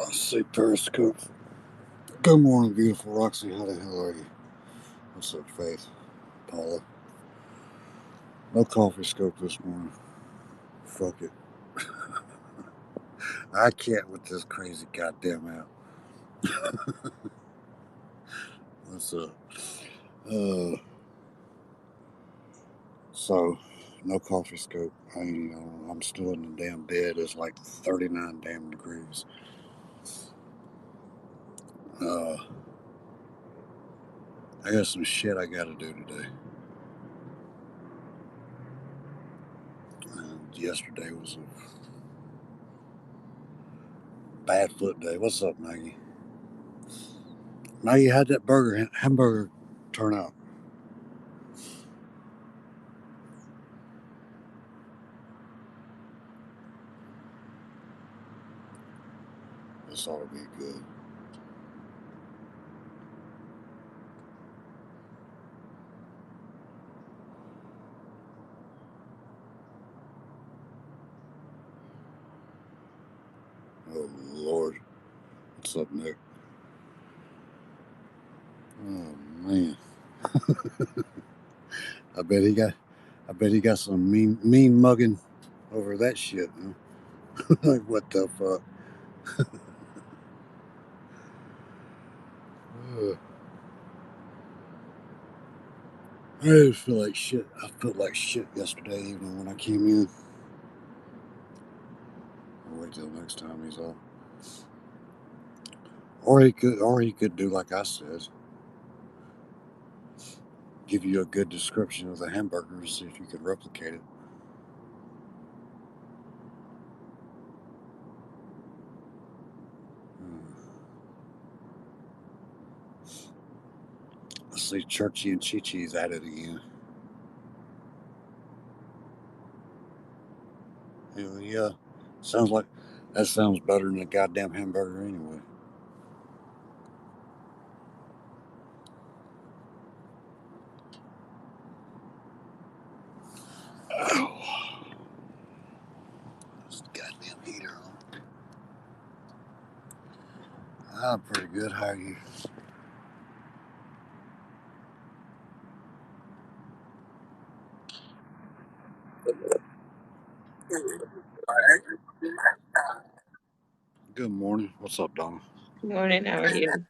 Let's see, Periscope. Good morning, beautiful Roxy. How the hell are you? What's up, Faith? Paula? No coffee scope this morning. Fuck it. I can't with this crazy goddamn app. What's up? Uh, so, no coffee scope. I'm still in the damn bed. It's like 39 damn degrees. Uh, I got some shit I gotta do today. And yesterday was a bad foot day. What's up, Maggie? Maggie, how'd that hamburger turn out? This ought to be good. Oh Lord, what's up, Nick? Oh man, I bet he got, I bet he got some mean mugging over that shit. Huh? Like what the fuck? Ugh. I just feel like shit. I felt like shit yesterday evening when I came in. I'll wait till next time he's off. Or he could do like I said, give you a good description of the hamburger and see if you could replicate it. Hmm. Let's see, Churchy and Chi Chi's at it again. Hell yeah, sounds like that sounds better than a goddamn hamburger anyway. Oh, this goddamn heater on. I'm pretty good. How are you? Good morning. What's up, Donna? Morning, how are you?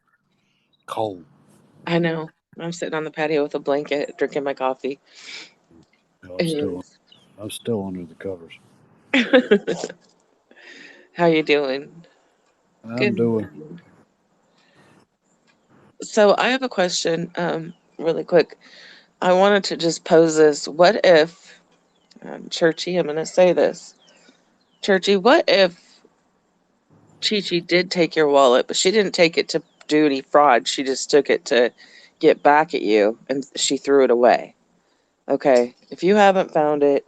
Cold. I know. I'm sitting on the patio with a blanket, drinking my coffee. Hell, And I'm still under the covers. how you doing? I'm Good doing. morning. So I have a question, really quick. I wanted to just pose this. What if, Churchy, I'm going to say this. Churchy, what if Chi Chi did take your wallet, but she didn't take it to do any fraud? She just took it to get back at you and she threw it away. Okay. If you haven't found it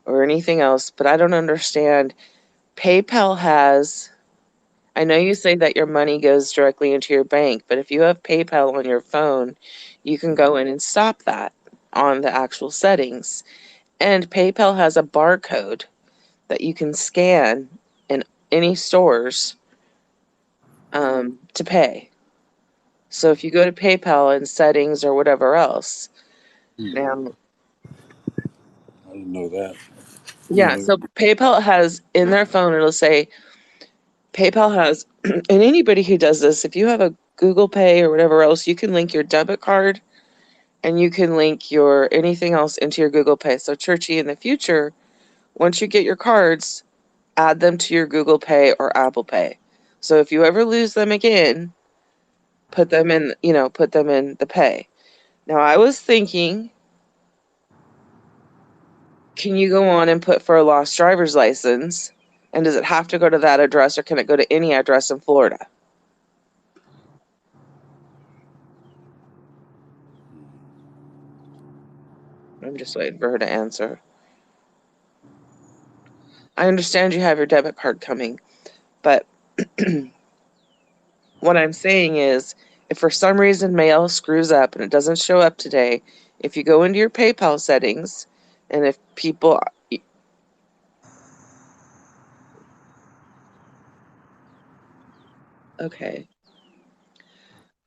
or anything else, but I don't understand, PayPal has, I know you say that your money goes directly into your bank, but if you have PayPal on your phone, you can go in and stop that on the actual settings. And PayPal has a barcode that you can scan in any stores to pay. So if you go to PayPal and settings or whatever else, Hmm, now, I didn't know that. yeah, Anyway, so PayPal has in their phone, it'll say PayPal has, and anybody who does this, if you have a Google Pay or whatever else, you can link your debit card and you can link your anything else into your Google Pay. So, Churchy, in the future, once you get your cards, add them to your Google Pay or Apple Pay. So, if you ever lose them again, put them in the pay. Now, I was thinking, can you go on and put for a lost driver's license? And does it have to go to that address or can it go to any address in Florida? I'm just waiting for her to answer. I understand you have your debit card coming, but what I'm saying is if for some reason mail screws up and it doesn't show up today, if you go into your PayPal settings and if people, Okay.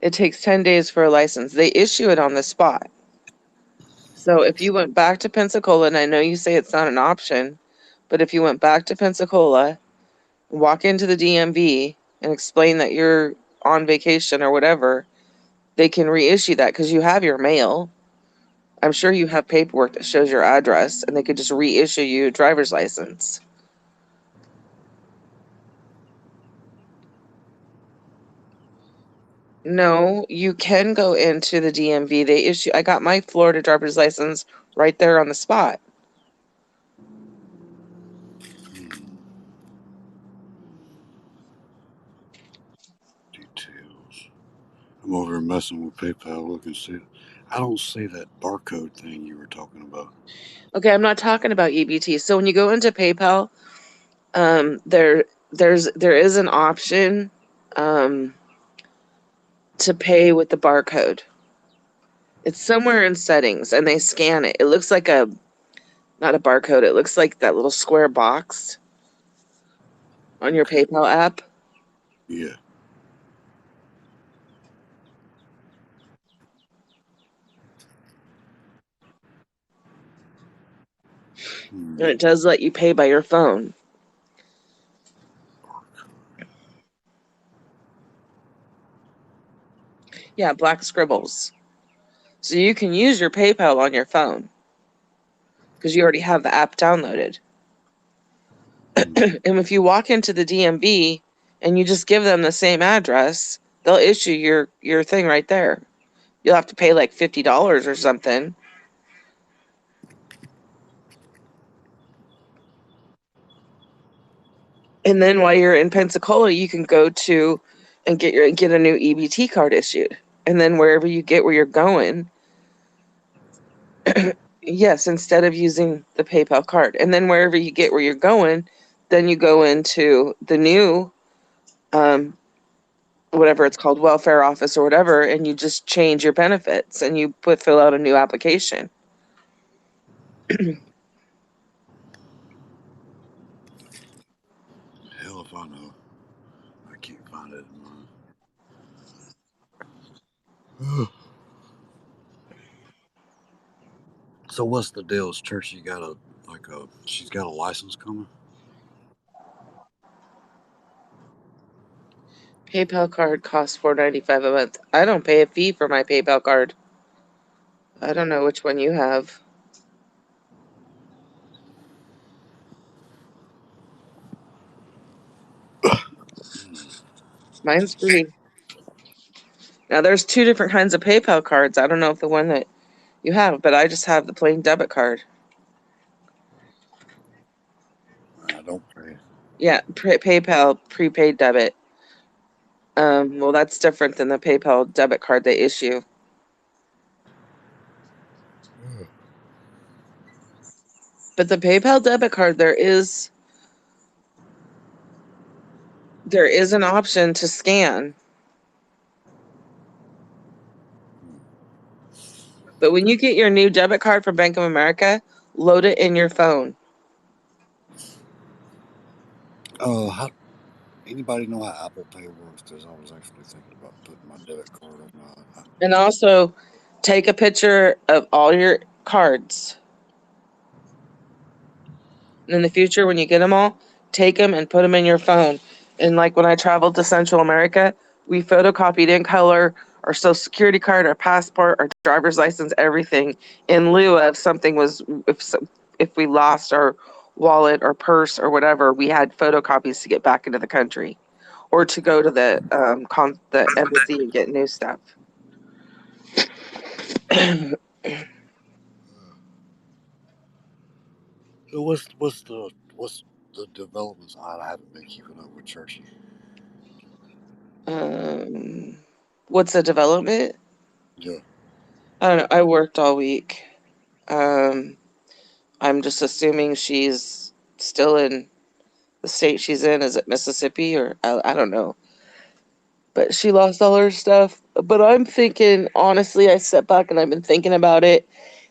It takes 10 days for a license. They issue it on the spot. So if you went back to Pensacola, and I know you say it's not an option, but if you went back to Pensacola, walk into the DMV and explain that you're on vacation or whatever, they can reissue that because you have your mail. I'm sure you have paperwork that shows your address, and they could just reissue you a driver's license. No, you can go into the DMV. They issue. I got my Florida driver's license right there on the spot. Details. I'm over here messing with PayPal. Look and see. I don't see that barcode thing you were talking about. Okay, I'm not talking about EBT. So when you go into PayPal, there is an option um, to pay with the barcode. It's somewhere in settings, and they scan it. It looks like a not a barcode. It looks like that little square box on your Okay. PayPal app. Yeah. And Hmm. it does let you pay by your phone. Yeah, black scribbles. So you can use your PayPal on your phone because you already have the app downloaded. Hmm. And if you walk into the DMV and you just give them the same address, they'll issue your thing right there. You'll have to pay like $50 or something. And then while you're in Pensacola, you can go to and get a new EBT card issued. And then wherever you get where you're going, yes, instead of using the PayPal card. And then wherever you get where you're going, then you go into the new um, whatever it's called, welfare office or whatever, and you just change your benefits and you fill out a new application. Hell if I know. I can't find it in mine. So what's the deal? Is Churchy got a she's got a license coming? PayPal card costs $4.95 a month. I don't pay a fee for my PayPal card. I don't know which one you have. Mine's free. Now there's two different kinds of PayPal cards. I don't know if the one that you have, but I just have the plain debit card. I don't pay. Yeah, PayPal prepaid debit. Well, that's different than the PayPal debit card they issue. But the PayPal debit card, there is an option to scan. But when you get your new debit card from Bank of America, load it in your phone. How anybody know how Apple Pay works? Because I was actually thinking about putting my debit card on my. And also take a picture of all your cards. And in the future, when you get them all, take them and put them in your phone. And like when I traveled to Central America, we photocopied in color our social security card, our passport, our driver's license, everything in lieu of something was if we lost our wallet or purse or whatever, we had photocopies to get back into the country or to go to the embassy and get new stuff. So what's the developments? I haven't been keeping up with Churchy. um, what's the development? Yeah. I don't know. I worked all week. Um, I'm just assuming she's still in the state she's in. Is it Mississippi or I don't know. But she lost all her stuff. But I'm thinking, honestly, I stepped back and I've been thinking about it.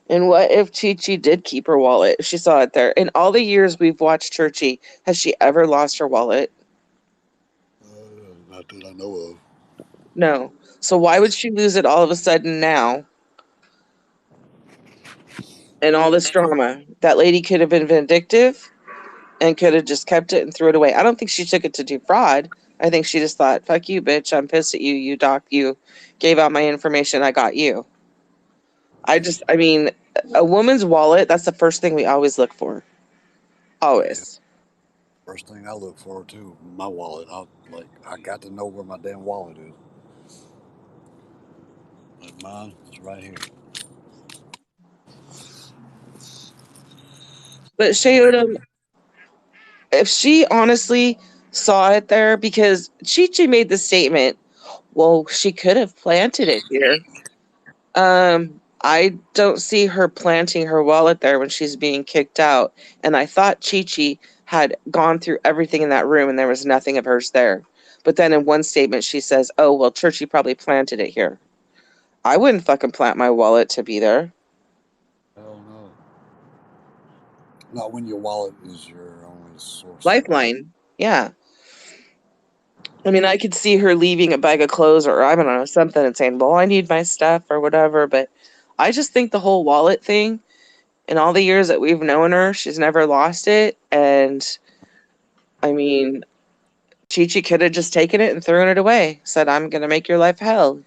And what if Chi Chi did keep her wallet? She saw it there. In all the years we've watched Churchy, has she ever lost her wallet? Not that I know of. No. So why would she lose it all of a sudden now? And all this drama. That lady could have been vindictive and could have just kept it and threw it away. I don't think she took it to defraud. I think she just thought, fuck you, bitch. I'm pissed at you. You gave out my information. I got you. I mean, a woman's wallet, that's the first thing we always look for. Yeah. Always. First thing I look for too, my wallet. I got to know where my damn wallet is. Like mine, it's right here. But Shay Odom, if she honestly saw it there, because Chi Chi made the statement, well, she could have planted it here. I don't see her planting her wallet there when she's being kicked out. And I thought Chi Chi had gone through everything in that room and there was nothing of hers there. But then in one statement, she says, oh, well, Churchy probably planted it here. I wouldn't fucking plant my wallet to be there. Hell no. Not when your wallet is your only source of income. Lifeline. Yeah. I mean, I could see her leaving a bag of clothes or I don't know, something and saying, well, I need my stuff or whatever. But I just think the whole wallet thing, in all the years that we've known her, she's never lost it. And I mean, Chi Chi could have just taken it and thrown it away. Said, I'm going to make your life hell.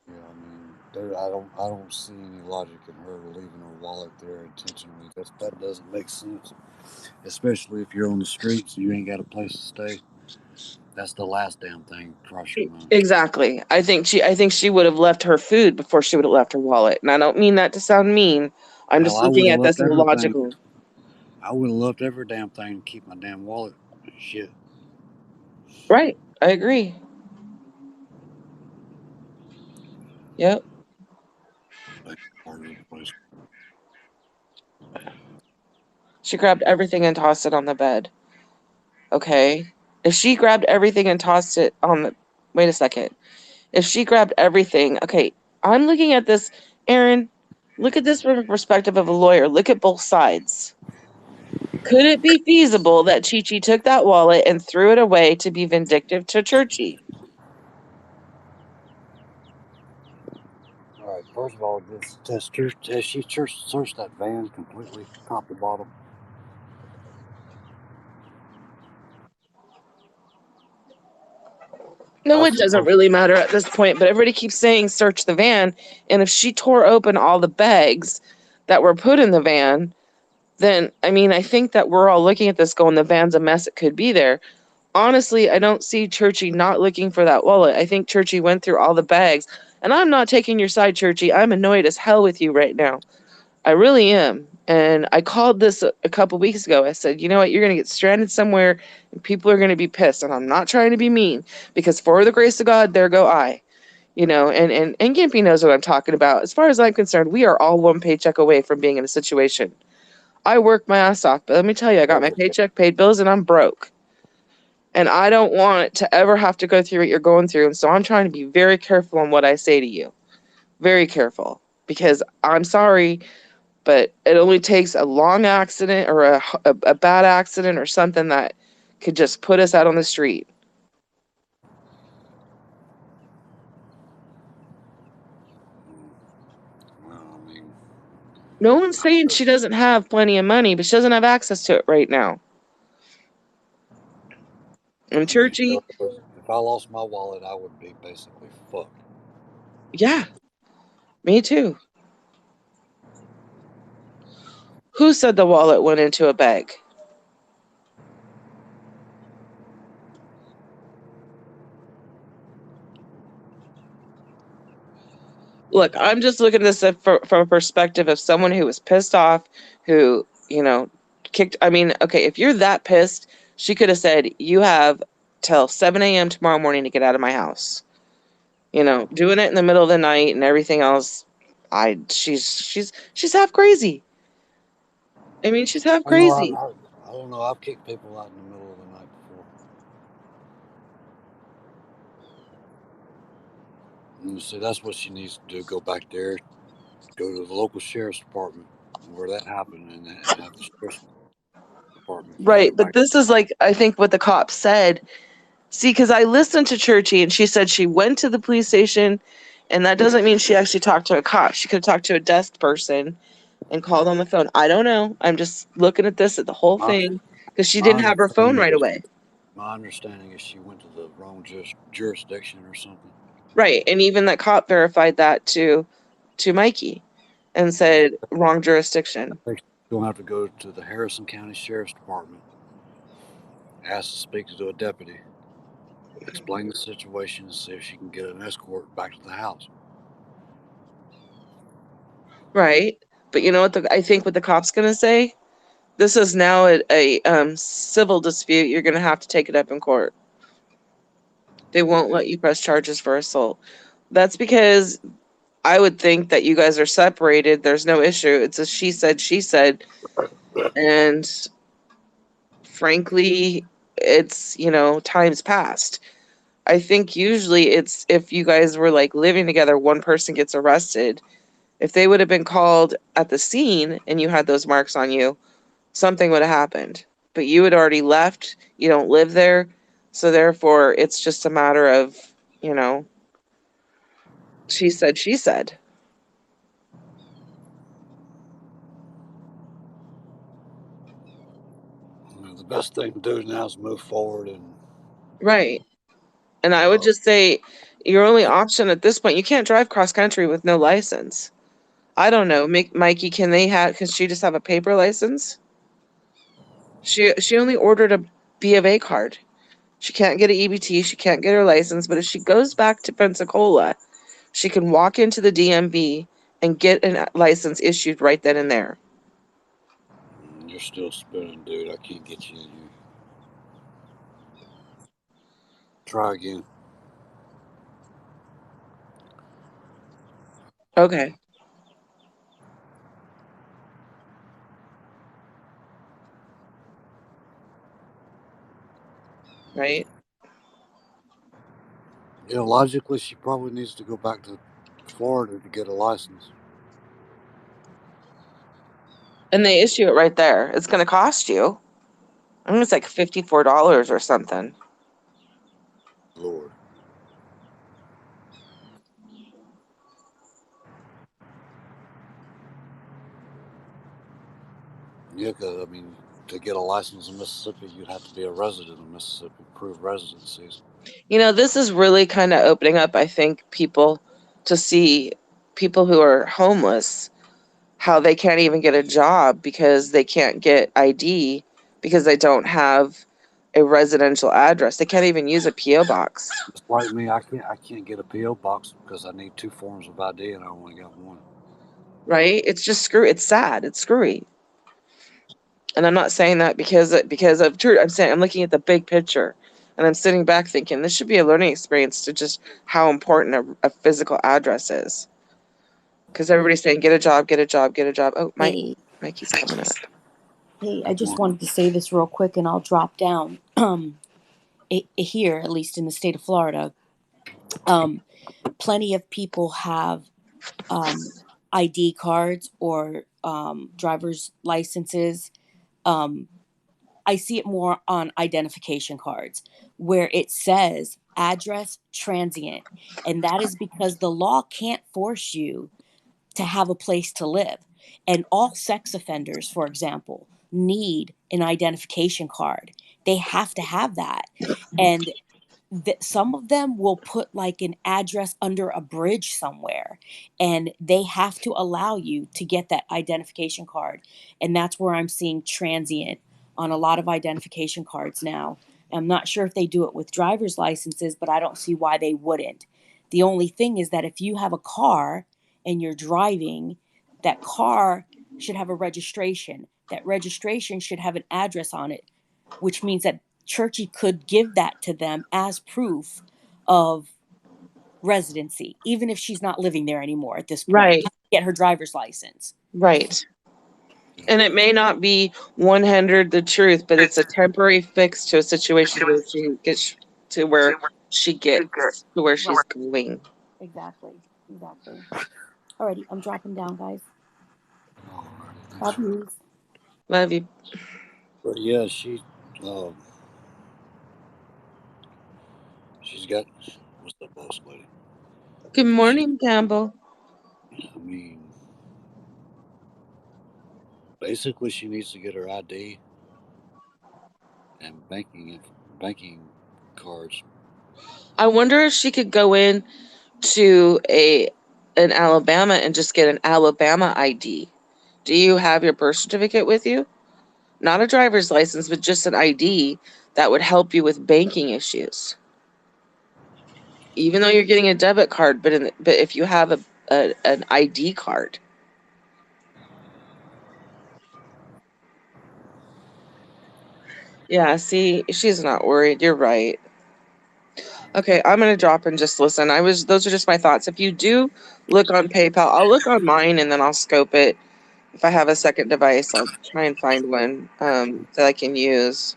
Yeah, I mean, I don't see any logic in her leaving her wallet there intentionally. That doesn't make sense. Especially if you're on the streets and you ain't got a place to stay. That's the last damn thing cross your mind. Exactly. I think she would have left her food before she would have left her wallet. And I don't mean that to sound mean. I'm Hell, just looking at this in a everything. logical. I would have left every damn thing to keep my damn wallet. Shit. Right. I agree. Yep. Part of the place. She grabbed everything and tossed it on the bed. Okay. If she grabbed everything and tossed it on the. Wait a second. If she grabbed everything. Okay. I'm looking at this. Aaron, look at this from the perspective of a lawyer. Look at both sides. Could it be feasible that Chi Chi took that wallet and threw it away to be vindictive to Churchy? All right. First of all, has she searched that van completely, top to bottom? No, That's it the doesn't first. really matter at this point, but everybody keeps saying search the van. And if she tore open all the bags that were put in the van, then, I mean, I think that we're all looking at this going, the van's a mess. It could be there. Honestly, I don't see Churchy not looking for that wallet. I think Churchy went through all the bags. And I'm not taking your side, Churchy. I'm annoyed as hell with you right now. I really am. And I called this a couple weeks ago. I said, you know what? You're going to get stranded somewhere and people are going to be pissed. And I'm not trying to be mean because for the grace of God, there go I. You know, and Gimpy knows what I'm talking about. As far as I'm concerned, we are all one paycheck away from being in a situation. I work my ass off, but let me tell you, I got my paycheck, paid bills, and I'm broke. And I don't want to ever have to go through what you're going through. And so I'm trying to be very careful on what I say to you. Very careful. Because I'm sorry, but it only takes a long accident or a bad accident or something that could just put us out on the street. Well, I mean, No one's saying she doesn't have plenty of money, but she doesn't have access to it right now. And Churchy, if I lost my wallet, I would be basically fucked. yeah, me too. Who said the wallet went into a bag? Look, I'm just looking at this from a perspective of someone who was pissed off, who, you know, kicked. I mean, okay, if you're that pissed, she could have said, you have till 7 a.m. tomorrow morning to get out of my house. You know, doing it in the middle of the night and everything else. She's half crazy. I mean, she's half I know crazy. I don't know. I've kicked people out in the middle of the night before. And so that's what she needs to do. Go back there, go to the local sheriff's department where that happened, and have the sheriff's department take her Right, but back. this is like I think what the cops said. See, because I listened to Churchy and she said she went to the police station, and that doesn't mean she actually talked to a cop. She could have talked to a desk person and called on the phone. I don't know. I'm just looking at this at the whole My, thing because she my didn't have her phone understanding right is away. my understanding is she went to the wrong jurisdiction or something. Right, and even that cop verified that to Mikey and Yeah, said wrong I jurisdiction. think she's gonna have to go to the Harrison County Sheriff's Department, ask to speak to a deputy, explain the situation, and see if she can get an escort back to the house. Right, but you know what? I think what the cop's gonna say. This is now a civil dispute. You're gonna have to take it up in court. They won't Yeah, let you press charges for assault. That's because I would think that you guys are separated. There's no issue. It's a she said, and frankly, it's times past. I think usually it's if you guys were like living together, one person gets arrested. If they would have been called at the scene and you had those marks on you, something would have happened. But you had already left. You don't live there, so therefore it's just a matter of you know she said she said. the best thing to do now is move forward and Right. And I would uh, just say your only option at this point, you can't drive cross country with no license. I don't know, Mikey, can she just have a paper license? She only ordered a B of A card. She can't get an EBT, she can't get her license, but if she goes back to Pensacola, she can walk into the DMV and get a license issued right then and there. you're still spinning, dude. I can't get you. Try again. Okay, right? Logically, she probably needs to go back to Florida to get a license. And they issue it right there. It's going to cost you. I think it's like $54 or something. Lord. Yeah, because, I mean, to get a license in Mississippi, you'd have to be a resident of Mississippi, prove residencies. This is really kind of opening up, I think, people to see people who are homeless, how they can't even get a job because they can't get ID because they don't have a residential address. They can't even use a PO box, Just like me, I can't get a PO box because I need two forms of ID and I only got one. right? It's just it's sad. It's screwy. And I'm not saying that because of true. I'm saying I'm looking at the big picture, and I'm sitting back thinking this should be a learning experience to just how important a physical address is. Because everybody's saying get a job, get a job, get a job. Oh, Hey, Mikey's coming up. hey, I What's just going on? wanted to say this real quick and I'll drop down. Here, at least in the state of Florida, um, plenty of people have um, ID cards or driver's licenses. Um, I see it more on identification cards where it says address transient. And that is because the law can't force you to have a place to live. And all sex offenders, for example, need an identification card. They have to have that. And some of them will put like an address under a bridge somewhere, and they have to allow you to get that identification card. And that's where I'm seeing transient on a lot of identification cards now. I'm not sure if they do it with driver's licenses, but I don't see why they wouldn't. The only thing is that if you have a car and you're driving, that car should have a registration. That registration should have an address on it, which means that Churchy could give that to them as proof of residency, even if she's not living there anymore at this point. Right, Get her driver's license. right. And it may not be 100 the truth, but it's a temporary fix to a situation where she gets to where she gets to where she's going. Exactly. Exactly. Alrighty, I'm dropping down, guys. Alrighty, thanks Love for. you. Love you. But yeah, she. Uh, she's got. What's the boss lady? Good She, morning, Campbell. I mean, basically, she needs to get her ID and banking cards. I wonder if she could go in to an Alabama and just get an Alabama ID. Do you have your birth certificate with you? Not a driver's license, but just an ID that would help you with banking issues. Even though you're getting a debit card, but if you have an ID card. Yeah, see, she's not worried. You're right. Okay, I'm gonna drop and just listen. Those are just my thoughts. If you do look on PayPal, I'll look on mine and then I'll scope it. If I have a second device, I'll try and find one that I can use.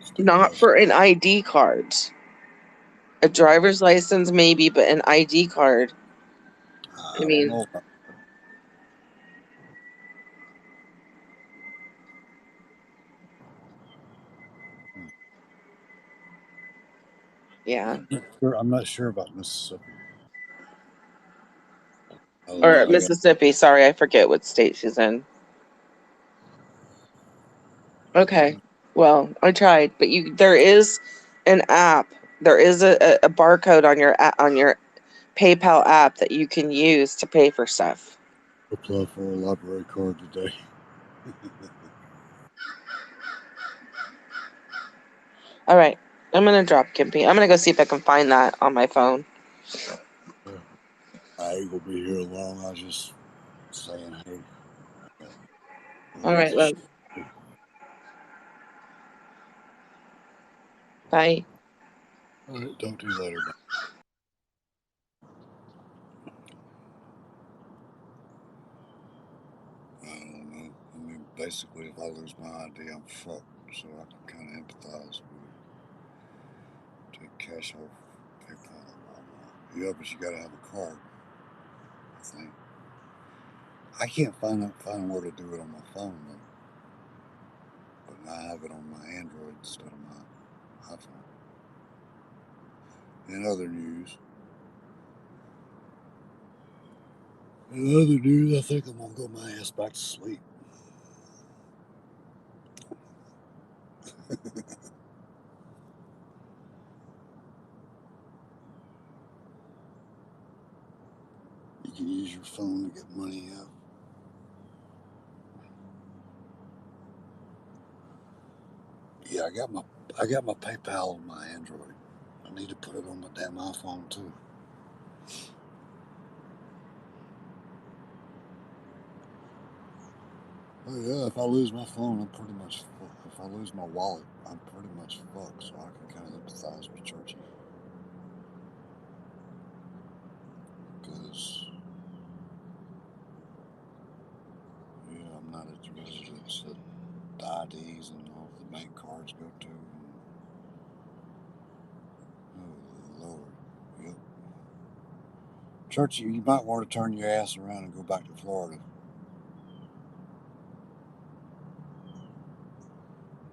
State Not post. for an ID card. A driver's license, maybe, but an ID card. I I don't mean, know about that. yeah. I'm not sure about Mississippi. I don't Or know. I got Mississippi. Sorry, I forget what state she's in. Okay. Well, I tried, but there is an app. There is a barcode on your PayPal app that you can use to pay for stuff. apply for a library card today. All right. I'm gonna drop Gimpy. I'm gonna go see if I can find that on my phone. Yeah. I ain't gonna be here long. I was just saying, hey, All lots right, of shit. love. Bye. All right, talk to you later. Bye. I don't know. I mean, basically, if I lose my ID, I'm fucked. So I can kind of empathize with take cash off PayPal and Walmart. Yeah, but you gotta have a card. I think I can't find where to do it on my phone though. But I have it on my Android instead of my iPhone. In other news, I think I'm gonna go my ass back to sleep. You can use your phone to get money out. Yeah, I got my PayPal on my Android. I need to put it on my damn iPhone too. Oh yeah, if I lose my phone, I'm pretty much fucked. If I lose my wallet, I'm pretty much fucked. So I can kind of empathize with Churchy because yeah, I'm not at the residence that the IDs and all the bank cards go to. Oh Lord, yep. Churchy, you might want to turn your ass around and go back to Florida.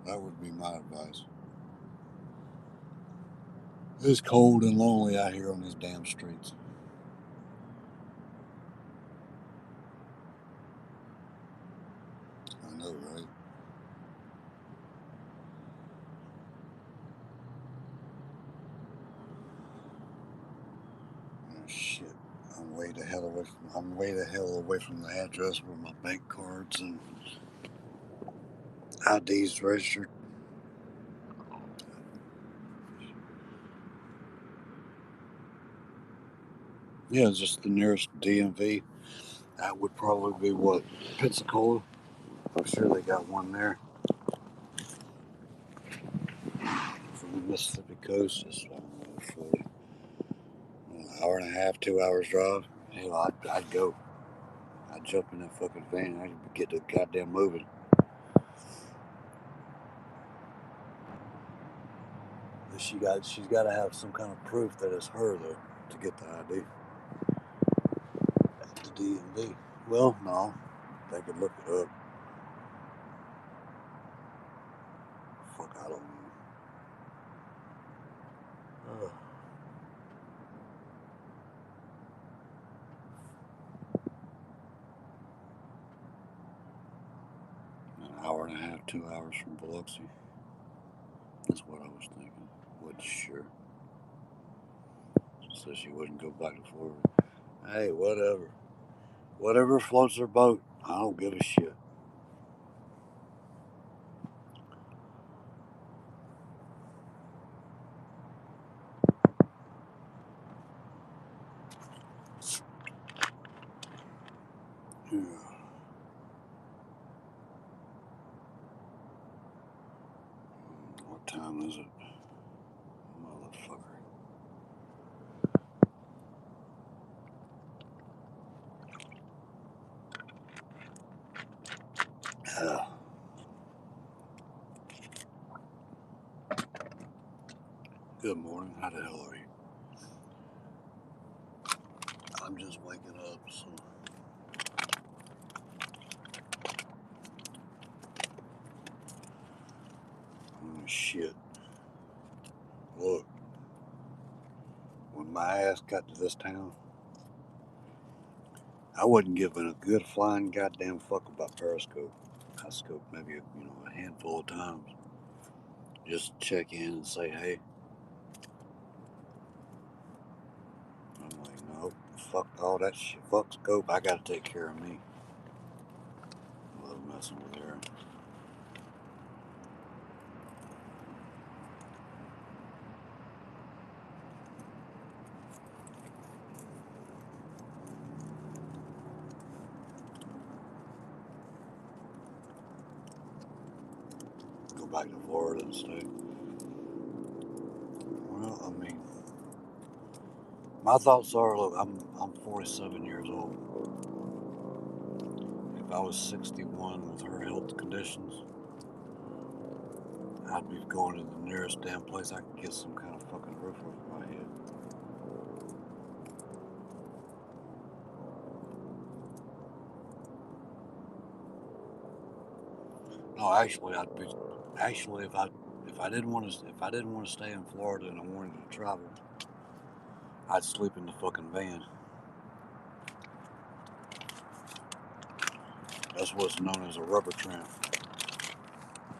That would be my advice. It's cold and lonely out here on these damn streets. I know, right? Oh, shit. I'm way the hell away from the address where my bank cards and IDs registered. Yeah, just the nearest DMV. That would probably be what, Pensacola. I'm sure they got one there from the Mississippi coast. It's I don't know, 40, an hour and a half, 2 hours drive. Hell, I'd go. I'd jump in that fucking van. I'd get the goddamn moving. But she's got to have some kind of proof that it's her though to get the ID at the DMV. Well, no, they could look it up. Fuck, I don't know. hour and a half, 2 hours from Biloxi. That's what I was thinking. Wasn't sure. So she wouldn't go back to Florida. Hey, whatever. Whatever floats her boat. I don't give a shit. Yeah. What time is it? Motherfucker. Ah. Good morning. How the hell are you? I'm just waking up, so. Oh, shit. Look. When my ass got to this town, I wasn't giving a good flying goddamn fuck about Periscope. I scoped maybe a handful of times. Just check in and say hey. I'm like, nope, fuck all that shit. Fuck scope. I gotta take care of me. I love messing with her. Go back to Florida and stay. Well, I mean, my thoughts are, look, I'm 47 years old. If I was 61 with her health conditions, I'd be going to the nearest damn place I could get some kind of fucking roof over my head. No, actually, I'd be. Actually, if I didn't want to stay in Florida and I wanted to travel, I'd sleep in the fucking van. That's what's known as a rubber tramp.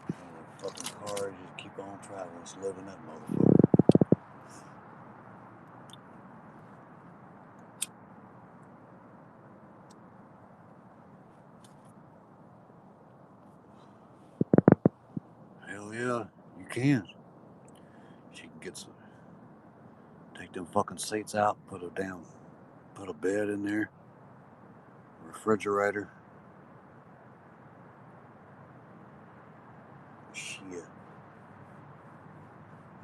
A fucking car, you just keep on traveling, just live in that motherfucker. Hell yeah, you can. She can take them fucking seats out, put a bed in there, refrigerator. Shit. It'd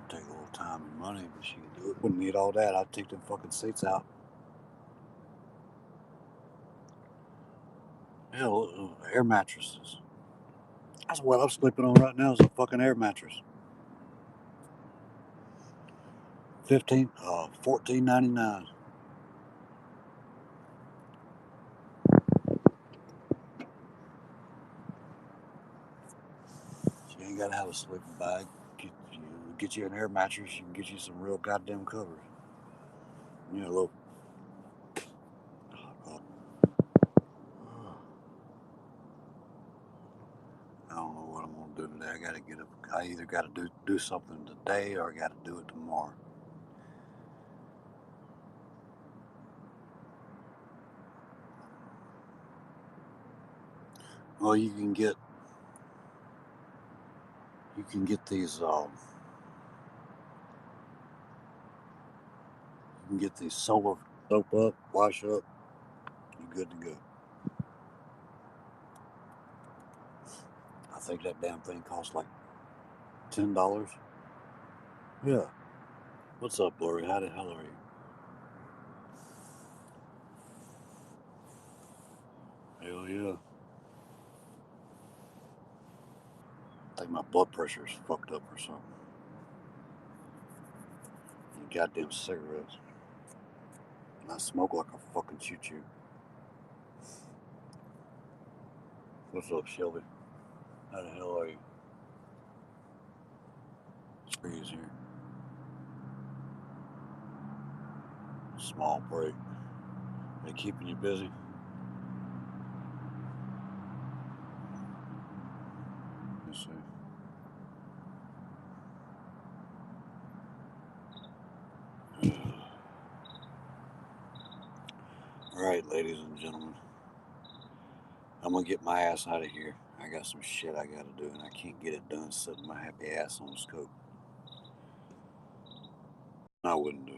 take a little time and money, but she can do it. Wouldn't need all that. I'd take them fucking seats out. Hell, air mattresses. That's what I'm sleeping on right now is a fucking air mattress. $14.99. You ain't gotta have a sleeping bag. Get you an air mattress. You can get you some real goddamn covers. Look. I don't know what I'm gonna do today. I gotta get up. I either gotta do something today or I gotta do it tomorrow. Well, you can get these. You can get these solar soap up, wash up. You're good to go. I think that damn thing costs like $10. Yeah. What's up, Lori? How the hell are you? Hell yeah. I think my blood pressure is fucked up or something. And goddamn cigarettes. And I smoke like a fucking choo-choo. What's up, Shelby? How the hell are you? Breeze here. Small break. They keeping you busy? Alright, ladies and gentlemen. I'm gonna get my ass out of here. I got some shit I gotta do, and I can't get it done sitting my happy ass on the scope. I wouldn't do.